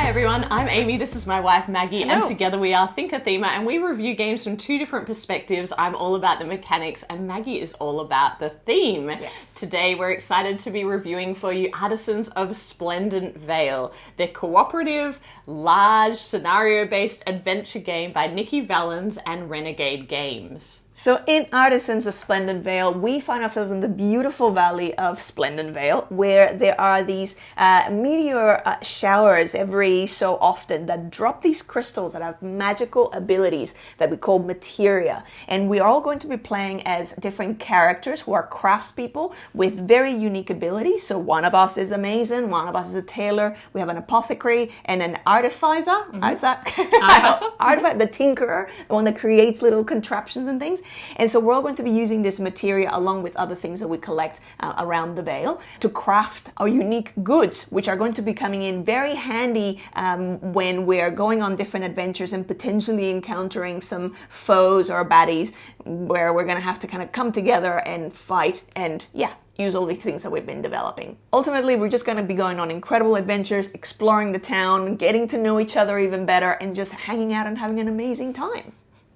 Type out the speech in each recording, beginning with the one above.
Hi everyone, I'm Amy, this is my wife Maggie, Hello. and together we are ThinkerThemer, and we review games from two different perspectives. I'm all about the mechanics and Maggie is all about the theme. Yes. Today we're excited to be reviewing for you Artisans of Splendent Vale, the cooperative, large, scenario-based adventure game by Nikki Valens and Renegade Games. So in Artisans of Splendent Vale, we find ourselves in the beautiful valley of Splendent Vale, where there are these meteor showers every so often that drop these crystals that have magical abilities that we call materia. And we're all going to be playing as different characters who are craftspeople with very unique abilities. So one of us is a mason, one of us is a tailor, we have an apothecary and an artificer. Is that? Artificer, the tinkerer, the one that creates little contraptions and things. And so we're all going to be using this materia along with other things that we collect around the Vale to craft our unique goods, which are going to be coming in very handy when we're going on different adventures and potentially encountering some foes or baddies where we're going to have to kind of come together and fight and, use all these things that we've been developing. Ultimately, we're just going to be going on incredible adventures, exploring the town, getting to know each other even better, and just hanging out and having an amazing time.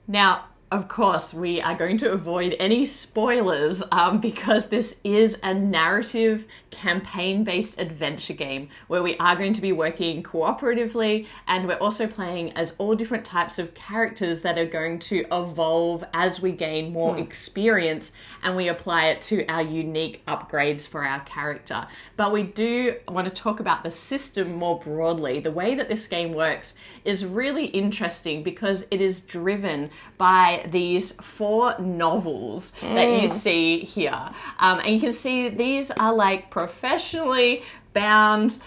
Now, of course, we are going to avoid any spoilers because this is a narrative, campaign-based adventure game where we are going to be working cooperatively, and we're also playing as all different types of characters that are going to evolve as we gain more experience and we apply it to our unique upgrades for our character. But we do want to talk about the system more broadly. The way that this game works is really interesting because it is driven by these 4 novels that you see here. And you can see these are like professionally bound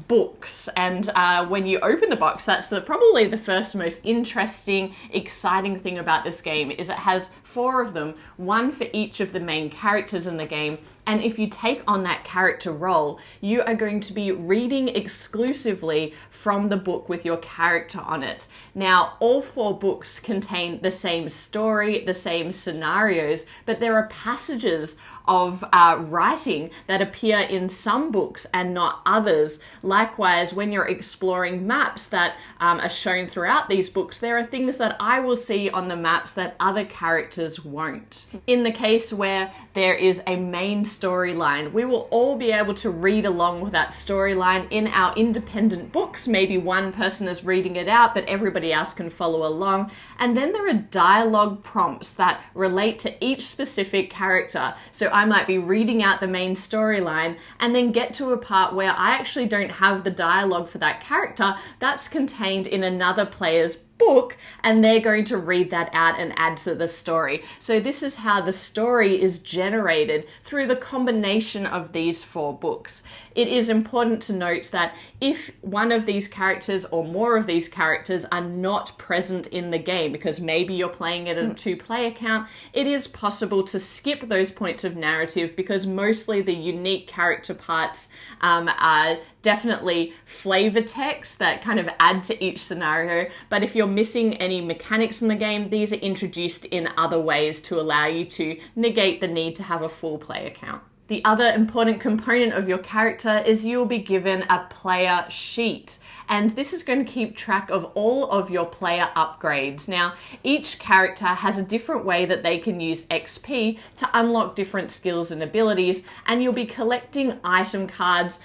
books, and when you open the box, that's probably the first most interesting, exciting thing about this game is it has 4 of them, one for each of the main characters in the game. And if you take on that character role, you are going to be reading exclusively from the book with your character on it. Now, all 4 books contain the same story, the same scenarios, but there are passages of writing that appear in some books and not others. Likewise, when you're exploring maps that are shown throughout these books, there are things that I will see on the maps that other characters won't. In the case where there is a main storyline, we will all be able to read along with that storyline in our independent books. Maybe one person is reading it out, but everybody else can follow along. And then there are dialogue prompts that relate to each specific character. So I might be reading out the main storyline and then get to a part where I actually don't have the dialogue for that character. That's contained in another player's book, and they're going to read that out and add to the story. So this is how the story is generated through the combination of these 4 books. It is important to note that if one of these characters or more of these characters are not present in the game, because maybe you're playing it at a 2-player count, it is possible to skip those points of narrative because mostly the unique character parts are definitely flavor text that kind of add to each scenario. But if you're missing any mechanics in the game, these are introduced in other ways to allow you to negate the need to have a full player count. The other important component of your character is you will be given a player sheet. And this is going to keep track of all of your player upgrades. Now, each character has a different way that they can use XP to unlock different skills and abilities, and you'll be collecting item cards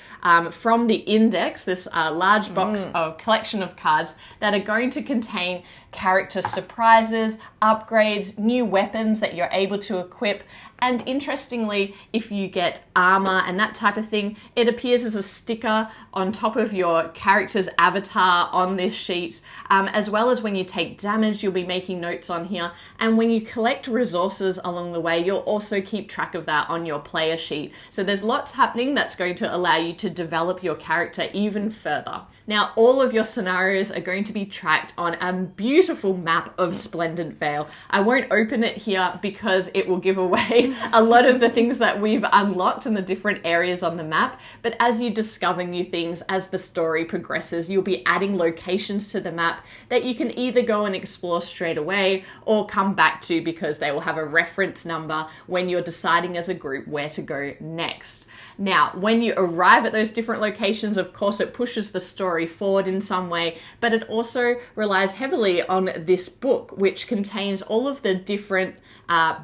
from the index, this large box of collection of cards that are going to contain character surprises, upgrades, new weapons that you're able to equip. And interestingly, if you get armor and that type of thing, it appears as a sticker on top of your character's avatar on this sheet. As well as when you take damage, you'll be making notes on here. And when you collect resources along the way, you'll also keep track of that on your player sheet. So there's lots happening that's going to allow you to develop your character even further. Now, all of your scenarios are going to be tracked on a beautiful beautiful map of Splendent Vale. I won't open it here because it will give away a lot of the things that we've unlocked in the different areas on the map. But as you discover new things, as the story progresses, you'll be adding locations to the map that you can either go and explore straight away or come back to because they will have a reference number when you're deciding as a group where to go next. Now, when you arrive at those different locations, of course, it pushes the story forward in some way, but it also relies heavily on this book, which contains all of the different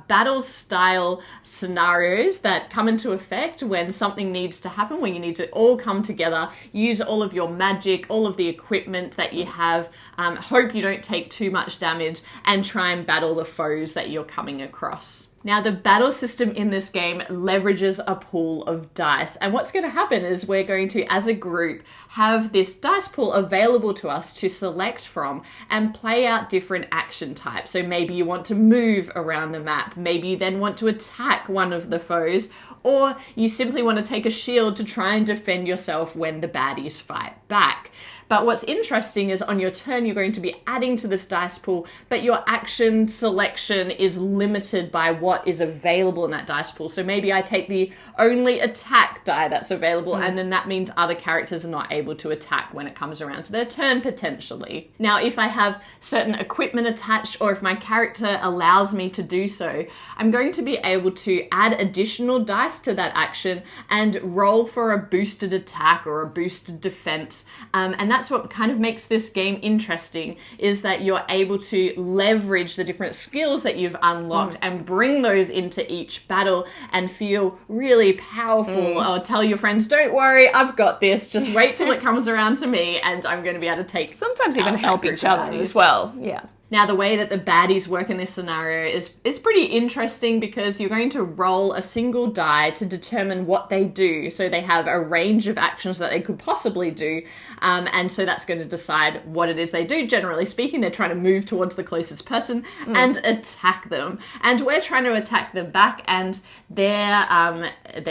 battle style scenarios that come into effect when something needs to happen, when you need to all come together, use all of your magic, all of the equipment that you have, hope you don't take too much damage, and try and battle the foes that you're coming across. Now, the battle system in this game leverages a pool of dice. And what's going to happen is we're going to, as a group, have this dice pool available to us to select from and play out different action types. So maybe you want to move around the map. Maybe you then want to attack one of the foes. Or you simply want to take a shield to try and defend yourself when the baddies fight back. But what's interesting is on your turn, you're going to be adding to this dice pool, but your action selection is limited by what is available in that dice pool. So maybe I take the only attack die that's available, and then that means other characters are not able to attack when it comes around to their turn, potentially. Now, if I have certain equipment attached, or if my character allows me to do so, I'm going to be able to add additional dice to that action and roll for a boosted attack or a boosted defense. And that's what kind of makes this game interesting, is that you're able to leverage the different skills that you've unlocked and bring those into each battle and feel really powerful, or tell your friends, don't worry, I've got this, just wait till it comes around to me and I'm going to be able to take sometimes even help each other as well. Yeah. Now, the way that the baddies work in this scenario is pretty interesting because you're going to roll a single die to determine what they do. So they have a range of actions that they could possibly do. And so that's going to decide what it is they do. Generally speaking, they're trying to move towards the closest person and attack them. And we're trying to attack them back, and their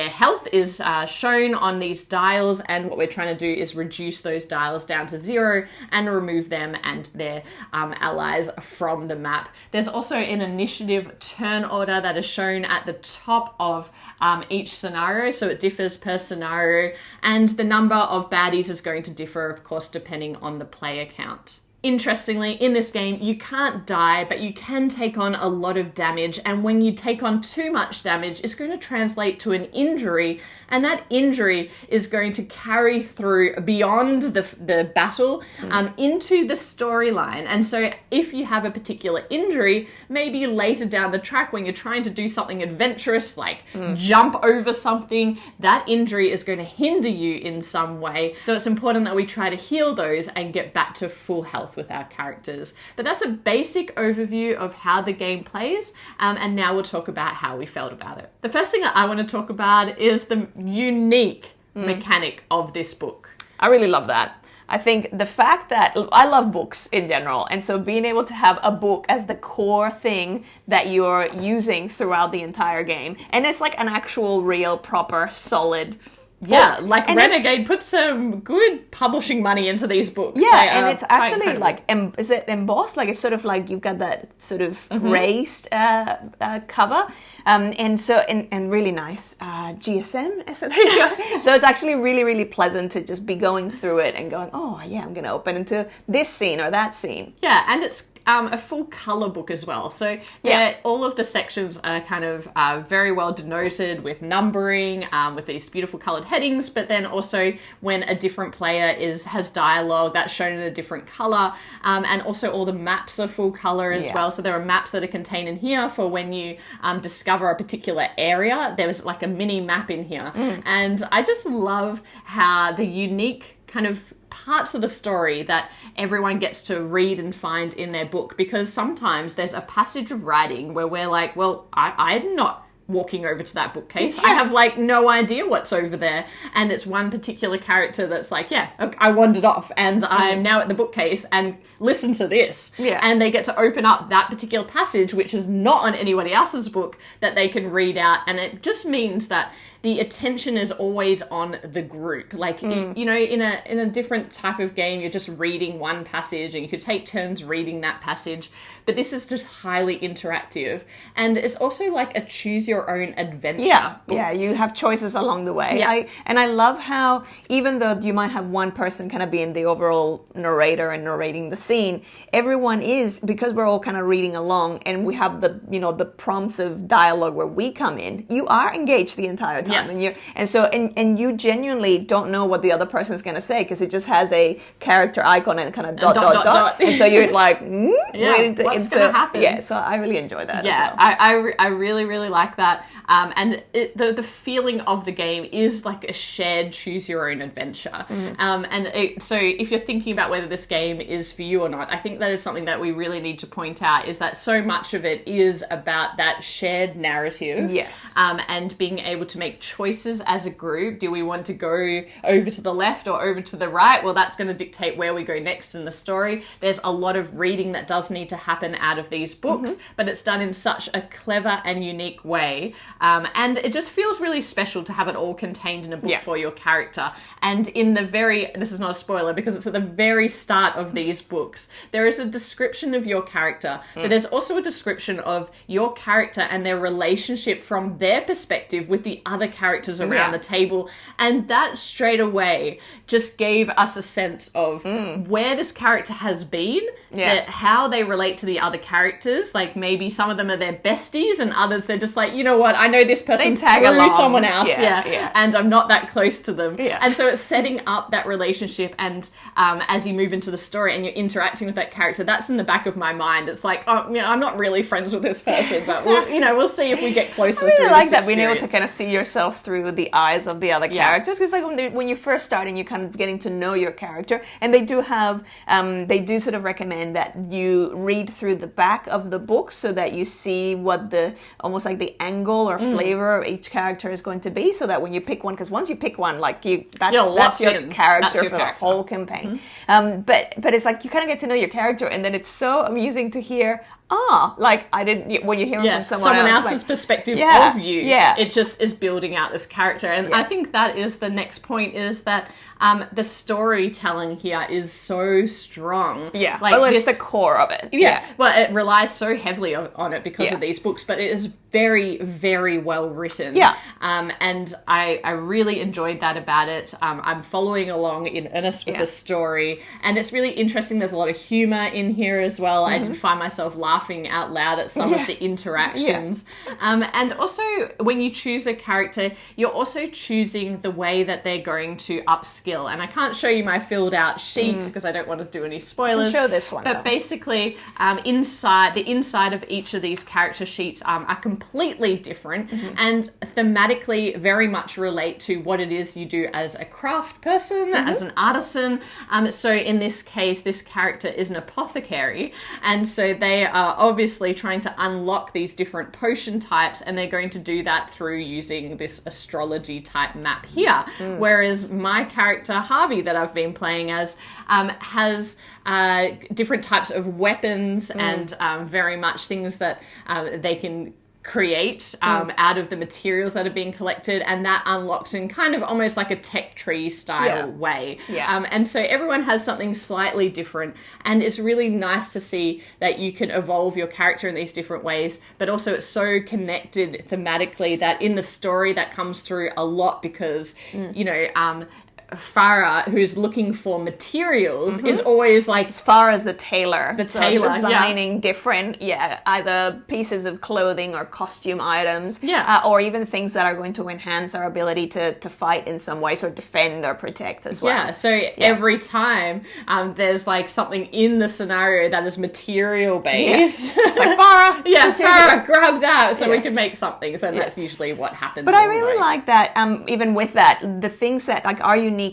health is shown on these dials. And what we're trying to do is reduce those dials down to 0 and remove them and their allies from the map. There's also an initiative turn order that is shown at the top of each scenario, so it differs per scenario, and the number of baddies is going to differ, of course, depending on the player count. Interestingly, in this game, you can't die, but you can take on a lot of damage. And when you take on too much damage, it's going to translate to an injury. And that injury is going to carry through beyond the battle into the storyline. And so if you have a particular injury, maybe later down the track when you're trying to do something adventurous, like jump over something, that injury is going to hinder you in some way. So it's important that we try to heal those and get back to full health with our characters. But that's a basic overview of how the game plays, and now we'll talk about how we felt about it. The first thing that I want to talk about is the unique mechanic of this book. I really love that. I think the fact that I love books in general, and so being able to have a book as the core thing that you're using throughout the entire game, and it's like an actual, real, proper, solid Yeah, like and Renegade put some good publishing money into these books. Yeah, and it's actually like, is it embossed? Like it's sort of like you've got that sort of raised cover, and so and really nice GSM. So there you go. So it's actually really, really pleasant to just be going through it and going, oh yeah, I'm going to open into this scene or that scene. Yeah, and it's a full color book as well. So all of the sections are kind of very well denoted with numbering, with these beautiful colored headings, but then also when a different player has dialogue, that's shown in a different color, and also all the maps are full color as well. So there are maps that are contained in here for when you discover a particular area. There's like a mini map in here. And I just love how the unique kind of parts of the story that everyone gets to read and find in their book, because sometimes there's a passage of writing where we're like, well, I'm not walking over to that bookcase. I have like no idea what's over there. And it's one particular character that's like, yeah, I wandered off and I'm now at the bookcase and listen to this. Yeah. And they get to open up that particular passage, which is not on anybody else's book, that they can read out. And it just means that the attention is always on the group. Like, you know, in a different type of game, you're just reading one passage and you could take turns reading that passage. But this is just highly interactive. And it's also like a choose your own adventure. Yeah, you have choices along the way. Yeah. I love how, even though you might have one person kind of being the overall narrator and narrating the scene, everyone is, because we're all kind of reading along and we have the, you know, the prompts of dialogue where we come in, you are engaged the entire time. Yes. And you genuinely don't know what the other person is going to say because it just has a character icon and kind of dot. And so you're like, waiting to what's going to happen? Yeah, so I really enjoy that as well. I really, really like that. And the feeling of the game is like a shared choose your own adventure. So if you're thinking about whether this game is for you or not, I think that is something that we really need to point out, is that so much of it is about that shared narrative. Yes. And being able to make choices as a group. Do we want to go over to the left or over to the right? Well, that's going to dictate where we go next in the story. There's a lot of reading that does need to happen out of these books, but it's done in such a clever and unique way. And it just feels really special to have it all contained in a book for your character. And in the this is not a spoiler because it's at the very start of these books, there is a description of your character, but there's also a description of your character and their relationship from their perspective with the other characters around the table. And that straight away just gave us a sense of where this character has been, how they relate to the other characters. Like maybe some of them are their besties and others they're just like, you know what, I know this person through someone else, and I'm not that close to them. And so it's setting up that relationship, and as you move into the story and you're interacting with that character, that's in the back of my mind. It's like, oh, you know, I'm not really friends with this person, but we'll see if we get closer. I really through like this that, being able to experience. kind of see yourself through the eyes of the other characters, because like when you first start and you're kind of getting to know your character, and they do have they do sort of recommend that you read through the back of the book so that you see what the almost like the angle or flavor of each character is going to be, so that when you pick one, because once you pick one, like that's your character for the whole campaign. But it's like you kind of get to know your character, and then it's so amusing to hear, like I didn't, when you hear it from someone else's like, perspective of you, yeah, it just is building out this character. And I think that is the next point, is that the storytelling here is so strong. Yeah, like it's the core of it. Yeah, well, it relies so heavily on it because of these books, but it is very, very well written. Yeah. And I really enjoyed that about it. I'm following along in earnest with the story, and it's really interesting. There's a lot of humor in here as well. I did find myself laughing out loud at some of the interactions. And also, when you choose a character, you're also choosing the way that they're going to upskill. And I can't show you my filled out sheet because I don't want to do any spoilers. Show this one. But basically, the inside of each of these character sheets are completely different and thematically very much relate to what it is you do as a craft person, as an artisan. So in this case, this character is an apothecary, and so they are obviously trying to unlock these different potion types, and they're going to do that through using this astrology type map here. Whereas my character Harvey, that I've been playing as, has different types of weapons and very much things that they can create out of the materials that are being collected, and that unlocks in kind of almost like a tech tree style way. And so everyone has something slightly different, and it's really nice to see that you can evolve your character in these different ways, but also it's so connected thematically that in the story that comes through a lot, because you know, Farah, who's looking for materials, is always like, as far as the tailor, designing yeah. different, either pieces of clothing or costume items, or even things that are going to enhance our ability to fight in some ways or defend or protect as well. Every time there's like something in the scenario that is material based. It's like, Farah, Farah, grab that so we can make something. So that's usually what happens. But I really like that, even with that, the things that like our unique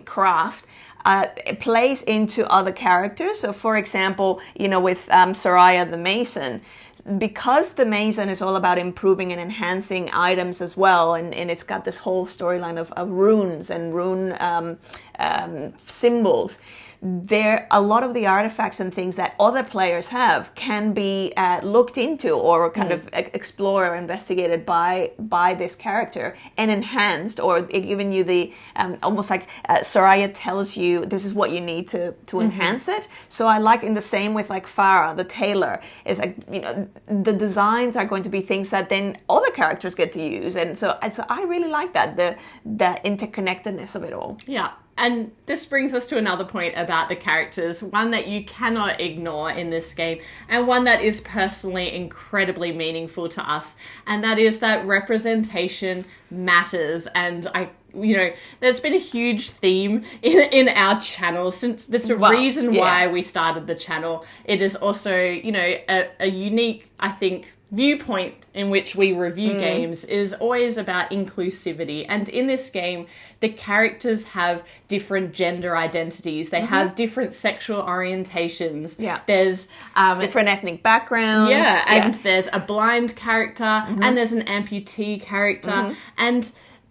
craft it plays into other characters. So for example, you know, with Soraya the Mason, because the Mason is all about improving and enhancing items as well, and it's got this whole storyline of runes and rune symbols, there a lot of the artifacts and things that other players have can be looked into or kind of explored or investigated by this character and enhanced, or giving you the almost like Soraya tells you this is what you need to enhance it. So I like, in the same with like Farah the tailor, is like, you know, the designs are going to be things that then other characters get to use, and so I really like that, the interconnectedness of it all. Yeah. And this brings us to another point about the characters, one that you cannot ignore in this game, and one that is personally incredibly meaningful to us, and that is that representation matters. And there's been a huge theme in our channel since there's a reason why we started the channel. It is also, a unique, I think, viewpoint in which we review games is always about inclusivity. And in this game, the characters have different gender identities. They have different sexual orientations. Yeah. There's different ethnic backgrounds. Yeah, and there's a blind character and there's an amputee character.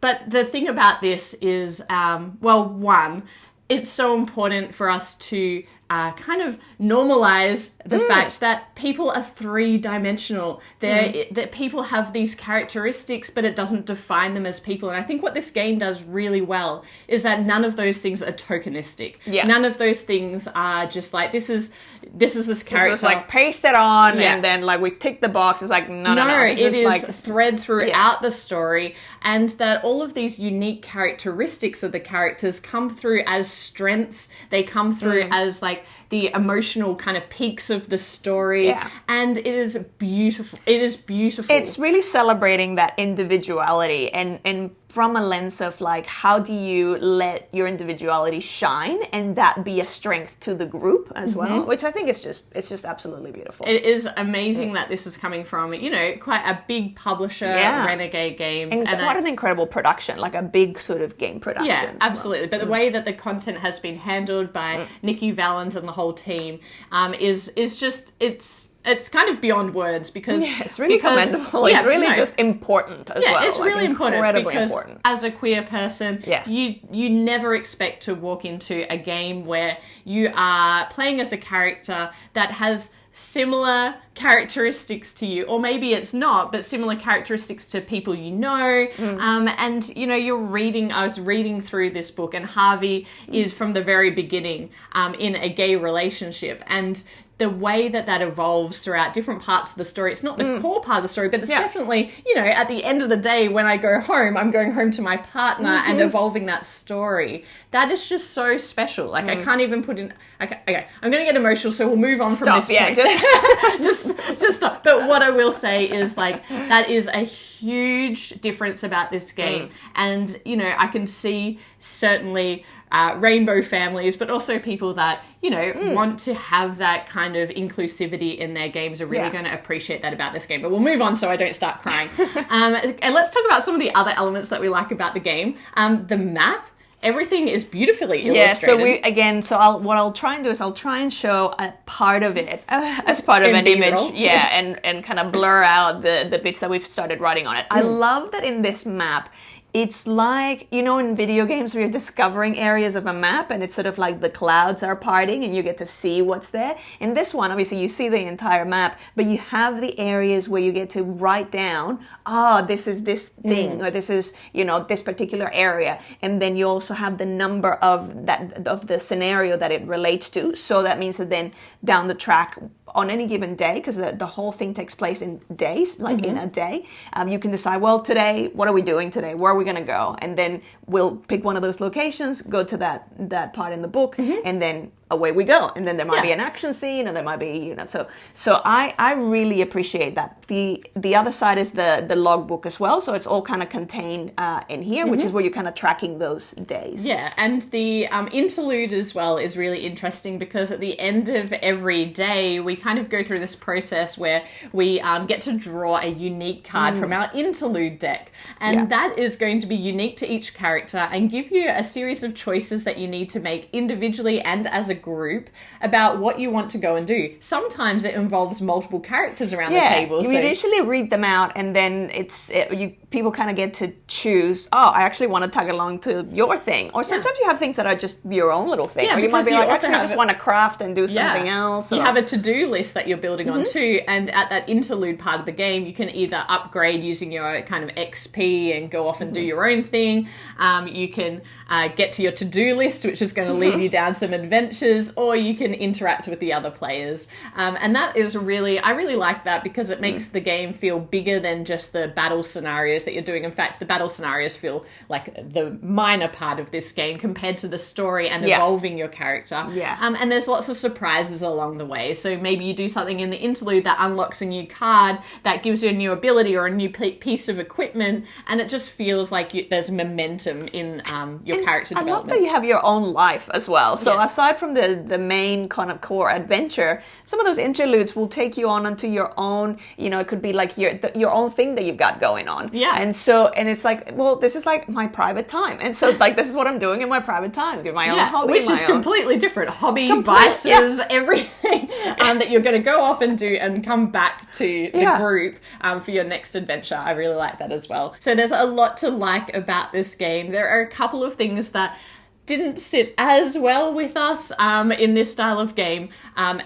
But the thing about this is, one, it's so important for us to kind of normalize the fact that people are three-dimensional. That people have these characteristics, but it doesn't define them as people. And I think what this game does really well is that none of those things are tokenistic. Yeah. None of those things are just like, this is this character. This was like paste it on and then like we tick the box. It's like, no. It is like thread throughout the story, and that all of these unique characteristics of the characters come through as strengths. They come through as like the emotional kind of peaks of the story, and it is beautiful. It's really celebrating that individuality and from a lens of like, how do you let your individuality shine and that be a strength to the group as well, which I think is just absolutely beautiful. It is amazing that this is coming from, quite a big publisher, Renegade Games. And quite an incredible production, like a big sort of game production. Yeah, absolutely. But the way that the content has been handled by Nikki Valent and the whole team is just, it's kind of beyond words because it's really commendable. It's really just important as well. Yeah, it's really important because important. As a queer person, you never expect to walk into a game where you are playing as a character that has similar characteristics to you, or maybe it's not, but similar characteristics to people you know. And I was reading through this book, and Harvey is from the very beginning in a gay relationship, and the way that evolves throughout different parts of the story, it's not the core part of the story, but it's definitely, at the end of the day, when I go home, I'm going home to my partner and evolving that story. That is just so special. Like, I can't even put in... Okay, I'm going to get emotional, so we'll move on from this point. Just stop. But what I will say is, like, that is a huge difference about this game. And, I can see certainly... rainbow families, but also people that, want to have that kind of inclusivity in their games are really going to appreciate that about this game. But we'll move on so I don't start crying. And let's talk about some of the other elements that we like about the game. The map. Everything is beautifully illustrated. What I'll try and do is I'll try and show a part of it as part of an image. And kind of blur out the bits that we've started writing on it. I love that in this map, it's like, in video games where you're discovering areas of a map and it's sort of like the clouds are parting and you get to see what's there. In this one, obviously, you see the entire map, but you have the areas where you get to write down, this is this thing, or this is, this particular area. And then you also have the number of the scenario that it relates to. So that means that then down the track, on any given day, because the whole thing takes place in days, like in a day, you can decide, well, today, what are we doing today? Where are we going to go? And then we'll pick one of those locations, go to that part in the book, and then away we go. And then there might be an action scene, or there might be, so I really appreciate that. The other side is the logbook as well. So it's all kind of contained in here, which is where you're kind of tracking those days. Yeah, and the interlude as well is really interesting because at the end of every day, we kind of go through this process where we get to draw a unique card from our interlude deck. And that is going to be unique to each character and give you a series of choices that you need to make individually and as a group about what you want to go and do. Sometimes it involves multiple characters around the table. You initially read them out, and then people kind of get to choose, I actually want to tag along to your thing. Or sometimes you have things that are just your own little thing. Or you might be like, actually, I just want to craft and do something else. You have a to-do list that you're building on too, and at that interlude part of the game, you can either upgrade using your kind of XP and go off and do your own thing. You can get to your to-do list, which is going to lead you down some adventures, or you can interact with the other players. And that is I really like that, because it makes the game feel bigger than just the battle scenarios that you're doing. In fact, the battle scenarios feel like the minor part of this game compared to the story and evolving your character. And there's lots of surprises along the way. So maybe you do something in the interlude that unlocks a new card that gives you a new ability or a new piece of equipment, and it just feels like there's momentum in your character development. I love that you have your own life as well. So aside from the main kind of core adventure, some of those interludes will take you on onto your own, it could be like your own thing that you've got going on. And it's like, well, this is like my private time. And so like, this is what I'm doing in my private time. My own hobby. Which is completely different. Hobby, vices, everything that you're going to go off and do and come back to the group for your next adventure. I really like that as well. So there's a lot to like about this game. There are a couple of things that didn't sit as well with us in this style of game,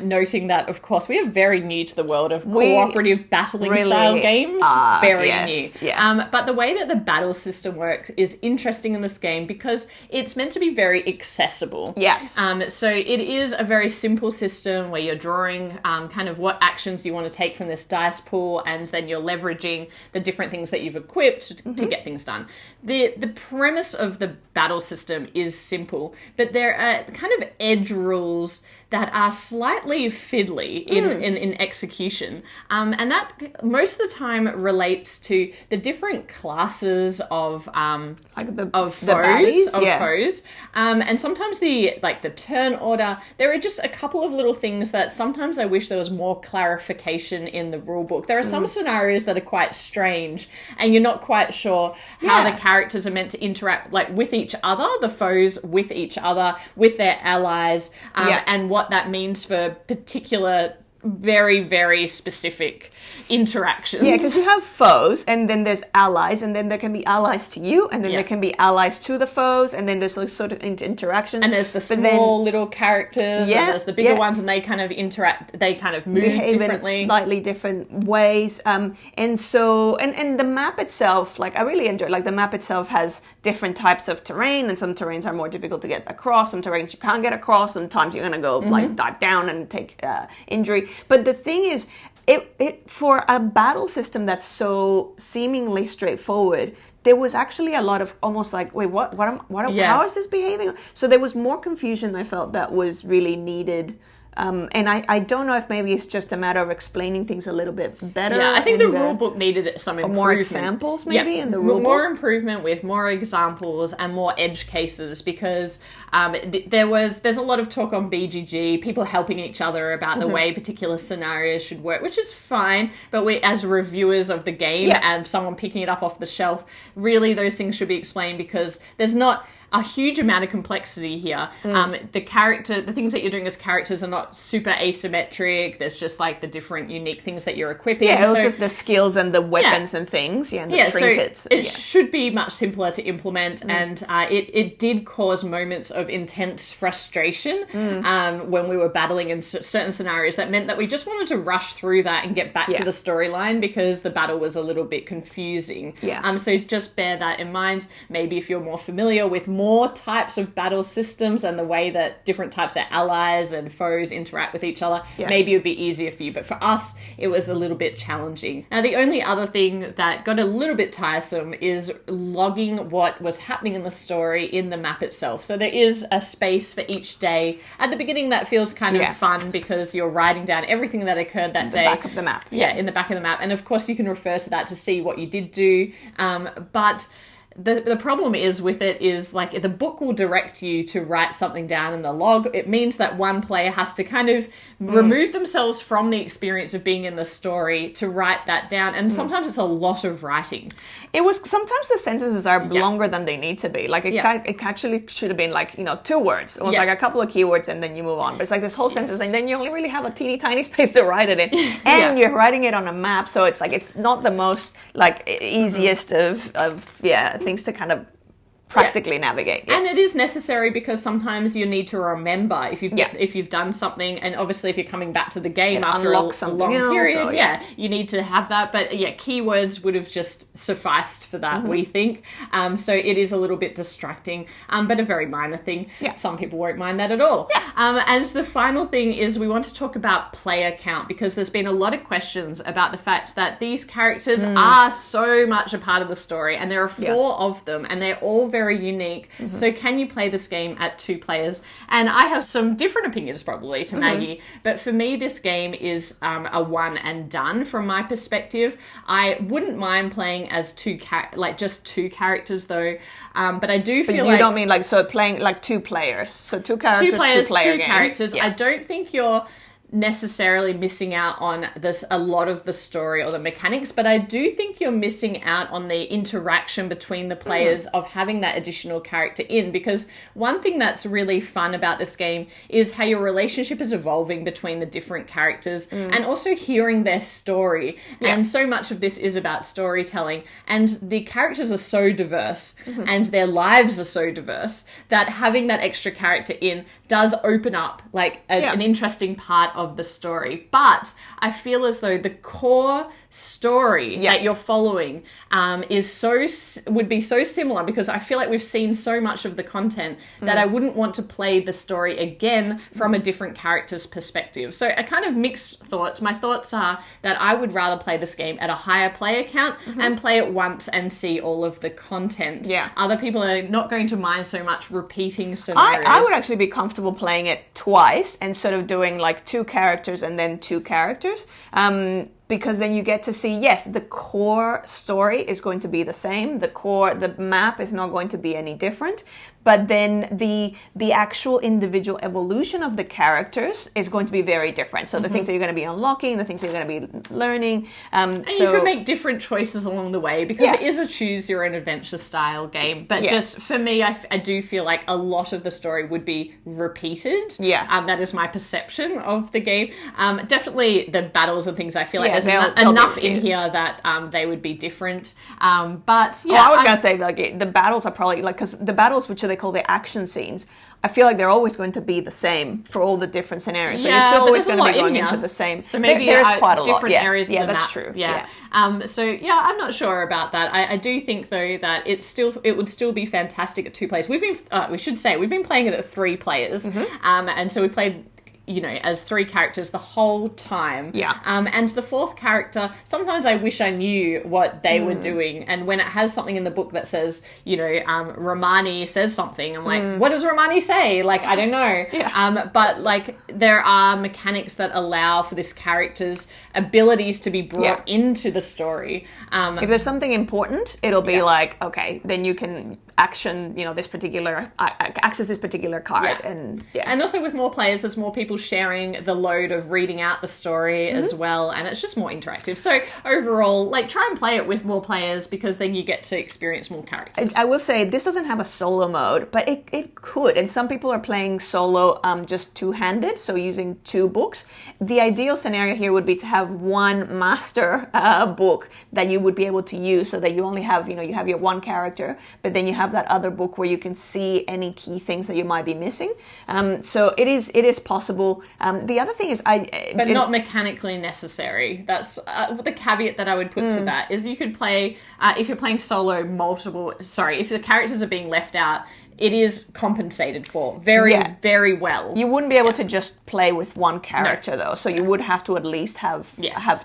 noting that, of course, we are very new to the world of cooperative battling style games. Very new. Yes. But the way that the battle system works is interesting in this game because it's meant to be very accessible. Yes. So it is a very simple system where you're drawing kind of what actions you want to take from this dice pool, and then you're leveraging the different things that you've equipped to get things done. The premise of the battle system is simple, but there are kind of edge rules that are slightly fiddly in execution. And that most of the time relates to the different classes of foes. And sometimes the turn order, there are just a couple of little things that sometimes I wish there was more clarification in the rule book. There are some scenarios that are quite strange, and you're not quite sure how the characters are meant to interact with each other, the foes with each other, with their allies, and what that means for particular very, very specific interactions. Yeah, because you have foes, and then there's allies, and then there can be allies to you, and then there can be allies to the foes, and then there's those sort of interactions. And there's the small little characters, and there's the bigger ones, and they kind of interact, they kind of move differently. In slightly different ways. And so, and the map itself, I really enjoy, the map itself has different types of terrain, and some terrains are more difficult to get across, some terrains you can't get across, sometimes you're going to go, dive down and take injury. But the thing is, it for a battle system that's so seemingly straightforward, there was actually a lot of almost like, wait, how is this behaving? So there was more confusion, I felt, that was really needed. And I don't know if maybe it's just a matter of explaining things a little bit better. Yeah, I think the rule book needed some improvement. More examples maybe in the rule book? More improvement with more examples and more edge cases, because there's a lot of talk on BGG, people helping each other about the way particular scenarios should work, which is fine, but we as reviewers of the game and someone picking it up off the shelf, really those things should be explained, because there's not a huge amount of complexity here. The things that you're doing as characters are not super asymmetric. There's just the different unique things that you're equipping. Yeah, it's just the skills and the weapons and things. Yeah, and the trinkets. So it should be much simpler to implement, and it did cause moments of intense frustration when we were battling in certain scenarios. That meant that we just wanted to rush through that and get back to the storyline, because the battle was a little bit confusing. So just bear that in mind. Maybe if you're more familiar with more types of battle systems and the way that different types of allies and foes interact with each other, maybe it would be easier for you. But for us, it was a little bit challenging. Now, the only other thing that got a little bit tiresome is logging what was happening in the story in the map itself. So there is a space for each day. At the beginning, that feels kind of fun, because you're writing down everything that occurred that day. In the back of the map. Yeah, in the back of the map. And of course, you can refer to that to see what you did do. But the problem is with it is like the book will direct you to write something down in the log. It means that one player has to kind of remove themselves from the experience of being in the story to write that down. And sometimes it's a lot of writing. Sometimes the sentences are longer than they need to be. Like it actually should have been like, 2 words. It was like a couple of keywords and then you move on. But it's like this whole sentence and then you only really have a teeny tiny space to write it in. And you're writing it on a map. So it's like, it's not the most like easiest of things to kind of practically navigate. And it is necessary because sometimes you need to remember if you've done something, and obviously if you're coming back to the game after a long period, you need to have that. But keywords would have just sufficed for that, we think. So it is a little bit distracting, but a very minor thing. Some people won't mind that at all. And the final thing is we want to talk about player count, because there's been a lot of questions about the fact that these characters are so much a part of the story, and there are 4 of them, and they're all very unique. So can you play this game at 2 players? And I have some different opinions probably to Maggie, but for me this game is a one and done from my perspective. I wouldn't mind playing as just 2 characters though, but I do feel you don't mean like playing like 2 players, so 2 characters, 2 characters. I don't think you're necessarily missing out on a lot of the story or the mechanics, but I do think you're missing out on the interaction between the players of having that additional character in, because one thing that's really fun about this game is how your relationship is evolving between the different characters and also hearing their story. And so much of this is about storytelling, and the characters are so diverse and their lives are so diverse that having that extra character in does open up like an interesting part of the story. But I feel as though the core story that you're following would be so similar, because I feel like we've seen so much of the content that I wouldn't want to play the story again from a different character's perspective. So I kind of mixed thoughts. My thoughts are that I would rather play this game at a higher player count and play it once and see all of the content. Other people are not going to mind so much repeating scenarios. I would actually be comfortable playing it twice and sort of doing like 2 characters and then 2 characters. Because then you get to see, yes, the core story is going to be the same. The map is not going to be any different. But then the actual individual evolution of the characters is going to be very different. So the things that you're going to be unlocking, the things that you're going to be learning. And you can make different choices along the way, because it is a choose your own adventure style game. But just for me, I do feel like a lot of the story would be repeated. That is my perception of the game. Definitely the battles and things, I feel like there's enough in here that they would be different. But I was going to say like the battles are probably like, because the battles, which they call the action scenes, I feel like they're always going to be the same for all the different scenarios. So you're still always going to be going into the same. So maybe there's quite a different lot. areas of the that's map. true. I'm not sure about that. I do think though that it would still be fantastic at 2 players. We've been playing it at 3 players, and so we played as 3 characters the whole time. And the 4th character, sometimes I wish I knew what they were doing. And when it has something in the book that says, Romani says something, I'm like, what does Romani say? Like, I don't know. But like, there are mechanics that allow for this character's abilities to be brought into the story. If there's something important, it'll be like, okay, then you can action, access this particular card. And also with more players, there's more people sharing the load of reading out the story as well, and it's just more interactive. So overall, like, try and play it with more players, because then you get to experience more characters. I will say this doesn't have a solo mode, but it could, and some people are playing solo just 2-handed, so using 2 books. The ideal scenario here would be to have 1 master book that you would be able to use, so that you only have, you have your 1 character, but then you have that other book where you can see any key things that you might be missing. So it is possible. The other thing is, not mechanically necessary. That's the caveat that I would put to that, is you could play, if you're playing solo, if the characters are being left out, it is compensated for very well. You wouldn't be able to just play with 1 character though, so you would have to at least have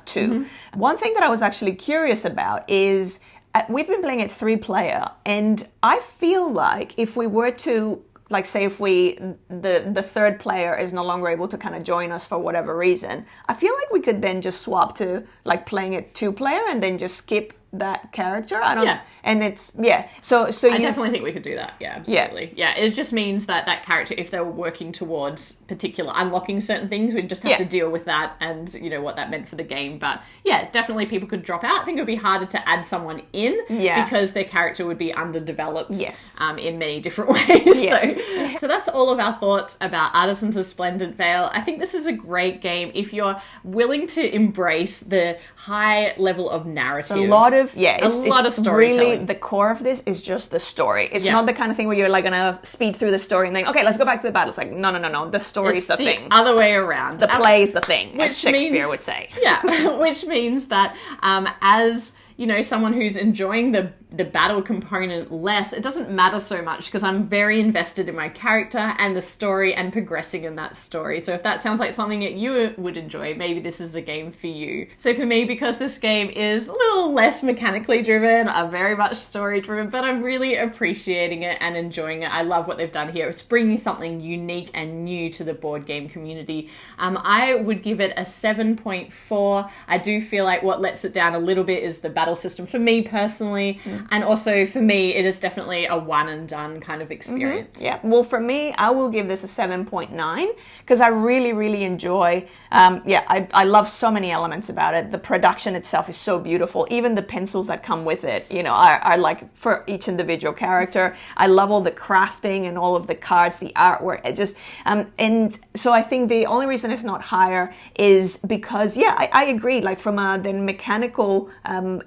2. One thing that I was actually curious about is, we've been playing it 3-player, and I feel like if we were to, like, say if the 3rd player is no longer able to kind of join us for whatever reason, I feel like we could then just swap to like playing it 2-player and then just skip that character. I don't, Yeah. and it's, yeah. So I you definitely think we could do that. Yeah, absolutely. Yeah, it just means that that character, if they were working towards particular unlocking certain things, we'd just have to deal with that and, you know, what that meant for the game. But yeah, definitely people could drop out. I think it would be harder to add someone in because their character would be underdeveloped in many different ways. So that's all of our thoughts about Artisans of Splendent Vale. I think this is a great game if you're willing to embrace the high level of narrative. A lot of of storytelling. Really, the core of this is just the story. It's not the kind of thing where you're like gonna speed through the story and then, okay, let's go back to the battle. It's like, no. The story is the thing. Other way around. The play is the thing, as Shakespeare would say. Yeah, which means that as you know, someone who's enjoying the battle component less, it doesn't matter so much because I'm very invested in my character and the story and progressing in that story. So if that sounds like something that you would enjoy, maybe this is a game for you. So for me, because this game is a little less mechanically driven, I'm very much story driven, but I'm really appreciating it and enjoying it. I love what they've done here. It's bringing something unique and new to the board game community. I would give it a 7.4. I do feel like what lets it down a little bit is the battle system for me personally. And also for me, it is definitely a one and done kind of experience. Yeah. Well, for me, I will give this a 7.9 because I really, really enjoy, I love so many elements about it. The production itself is so beautiful. Even the pencils that come with it, you know, are like for each individual character. I love all the crafting and all of the cards, the artwork. It just, and so I think the only reason it's not higher is because, I agree. Like from the mechanical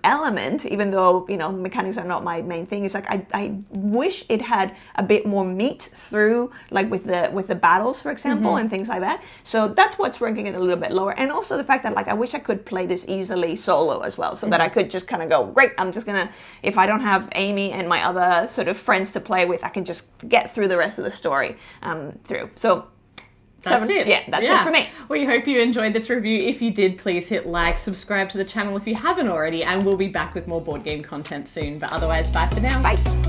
element, even though, you know, mechanics are not my main thing. It's like I wish it had a bit more meat through, like with the battles, for example, and things like that. So that's what's ranking it a little bit lower. And also the fact that like I wish I could play this easily solo as well, so that I could just kind of go, great, I'm just gonna, if I don't have Amy and my other sort of friends to play with, I can just get through the rest of the story through. So that's it. Yeah, that's it for me. We hope you enjoyed this review. If you did, please hit like, subscribe to the channel if you haven't already, and we'll be back with more board game content soon. But otherwise, bye for now. Bye.